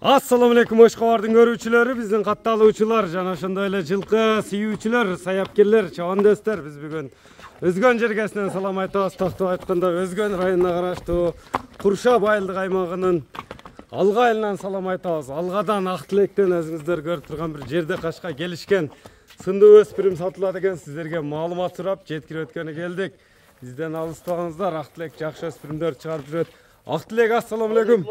Assalamu alaikum Oşqabardın görүүчүлөрү, биздин катталуучулар жана ошондой эле жылкы сүйүүчүлөр, саяккерлер, чабан достор, биз бүгүн Өзгөн жергесинен салам айтабыз. Токтоп айтканда Өзгөн районуна караштуу Курша байылдык аймагынын Алга айылынан салам айтабыз. Алгадан ак тилектен өзүңүздөр көрүп турган бир жерде кашка келишкен сындуу өспүрүм сатылат экен. Сиздерге маалымат сурап жеткирип өткөнү келдик. Бизден алыстабаңыздар, ак тилек жакшы өспүрүмдөр чыгарып жүрөт. Ак тилек, ассаламу алейкум.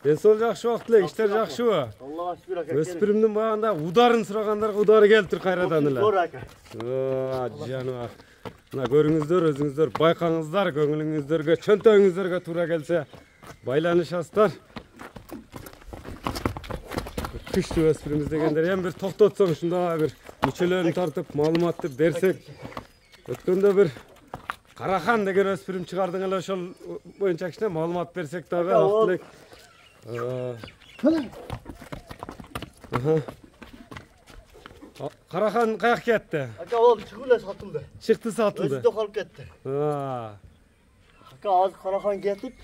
Денсол жакшы, ак тилек, иштер жакшыбы? Аллага шүгүр ака. Өспүрүмдүн баягында ударын сурагандарга удары келиптир кайрадан эле. Зор ака. Жаныбар. Мына көрүңүздөр, өзүңүздөр байкаңыздар, көңүлүңүздөргө, чөнтөгүңүздөргө туура келсе байланышасыздар. Күчтүү өспүрүмүз дегендер эми бир токтотсоң ушундай бир мүчөлөрүн тартып маалыматты берсек. Өткөндө бир Карахан деген өспүрүм чыгардың эле, ошол боюнча кичине маалымат берсек дагы ак тилек. Карахан каяк кетти? Ака ол чыгып эле сатылды. Чыкты, сатылды. Өзү да калып кетти. Ака азыр Карахан кетип,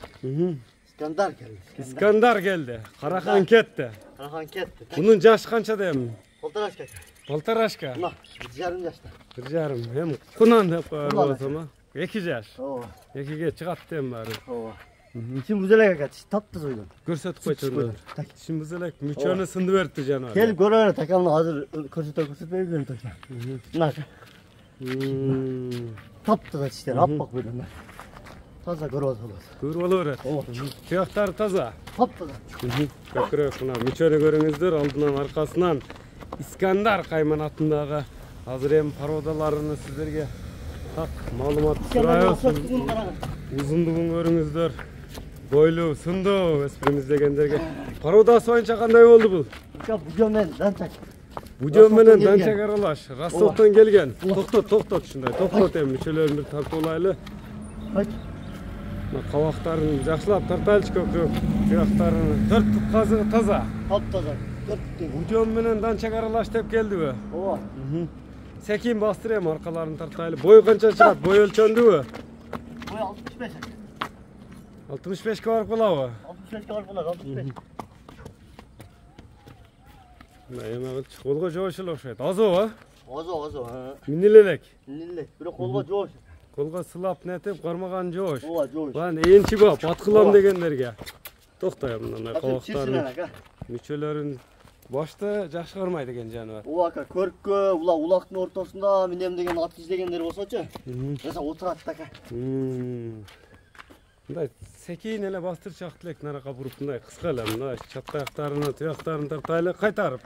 Искандар келди. Искандар келди. Карахан кетти. Карахан кетти. Мунун жашы канчада эми? Полторашка. Полторашка. Мына 1,5 жашта. 1,5. Эми кунан деп коебузбу? 2 жаш. Ооба. 2ге чыгат дейм баары. Ооба. Ичим бузелек ака, таптыз ойдон. Көрсөтүп койчу. Ичим бузелек мүчөнү сынды берипти жаныбар. Келип көрө бер, такамны азыр көрсөтөй берем точно. Мына. Таптыз тиштер, аппак бойдон. Таза көрүп алабыз. Көрүп ала берет. Тияктары таза. Таптыз. Көкүрөк мына мүчөнү көрүңүздөр, алдынан аркасынан Искандар Кайман атындагы азыр эми породаларыны сиздерге так маалымат сурайбыз. Узундугун көрүңүздөр. Бойлуу, сындуу өспүрүмүз дегендерге. Породасы боюнча кандай болду бул? Бужон менен данчак. Бужон менен данчак аралаш. Ростовдон келген. Токтот ушундай. Токтот эми мүчөлөрүн бир тартып алайлы. Мына кабактарын жакшылап тартайлычы көкүрөк. Тияктарын 4 пут казыгы таза. Таптаза. 4 пут. Бужон менен данчак аралаш деп келдиби? Ооба. Секин бастыр эми аркаларын тартайлы. Бою канча чыгат? Бой өлчөндүбү? Бой 65. 65 барып калабы? 65 барып калат, 65. Эми колго жоош эле окшойт. Азобу? Азо. Миниле элек. Миниле. Бирок колго жоош. Колго сылап нетип, кармаган жоош. Ооба, жоош. Бан энчи бап, аткылам дегендерге. Токтой мындай кабактарын, ака. мүчөлөрүн башта жакшы кармайт экен жаныбар. Ооба ака, көрккө, улактын ортосунда минем деген ат издегендер болсочу. Жаса отурат ака. Мындай секин эле бастырчы ак тилек нарака буруп мындай кыска эле мындай чаттаяктарына, туяктарын тартайлы кайтарып.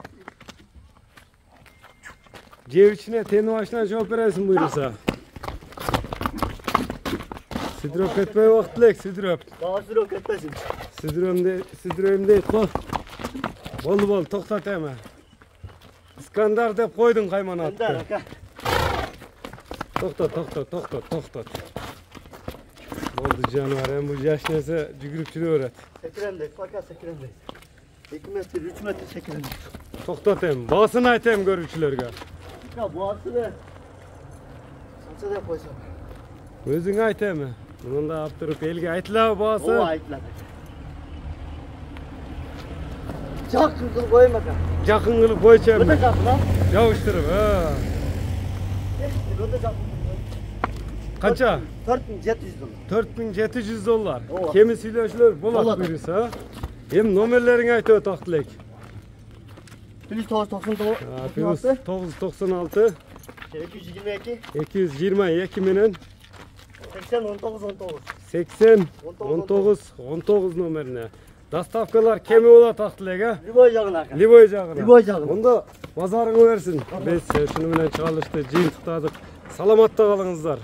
Жеп ичине тени башына жооп бересиң буйруса. Сидирөп кетпейби ак тилек, сидирөп? Дагы сидирөп кетпесин. Сидирөйм дейт го. Болду, токтот эми. Искандар деп койдуң Кайман атты. Ака. Токтот. Болду жаныбар, эми бул жаш нерсе жүгүрүп жүрө берет. Секирендек, пока секирендек. 2 метр, 3 метр секирендек. Токтот эми, баасын айт эми көрүүчүлөргө. Баасы канча деп койсом. Өзүң айт эми. Мында алып туруп элге айтылабы баасы? Ооба, айтылат. Жакын кылып коем ака. Жакын кылып койчу эми. Өтө жакын, а? Жабыштырып, Өтө жакын. Канча? 4700 доллар. 4700 доллар. Ооба. Кеми сүйлөшүлөр болот буюрса. Эми номерлериңи айтып өт ак тилек. +999. Плюс 996 222 222 менен 80 19 номерине. Доставкалар кеми болот ак тилек, а? Любой жагына ака. Любой жагына. Любой жагына. Онда базарыңы берсин. Биз ушуну менен чыгарылышты жыйынтыктадык. Саламатта калыңыздар.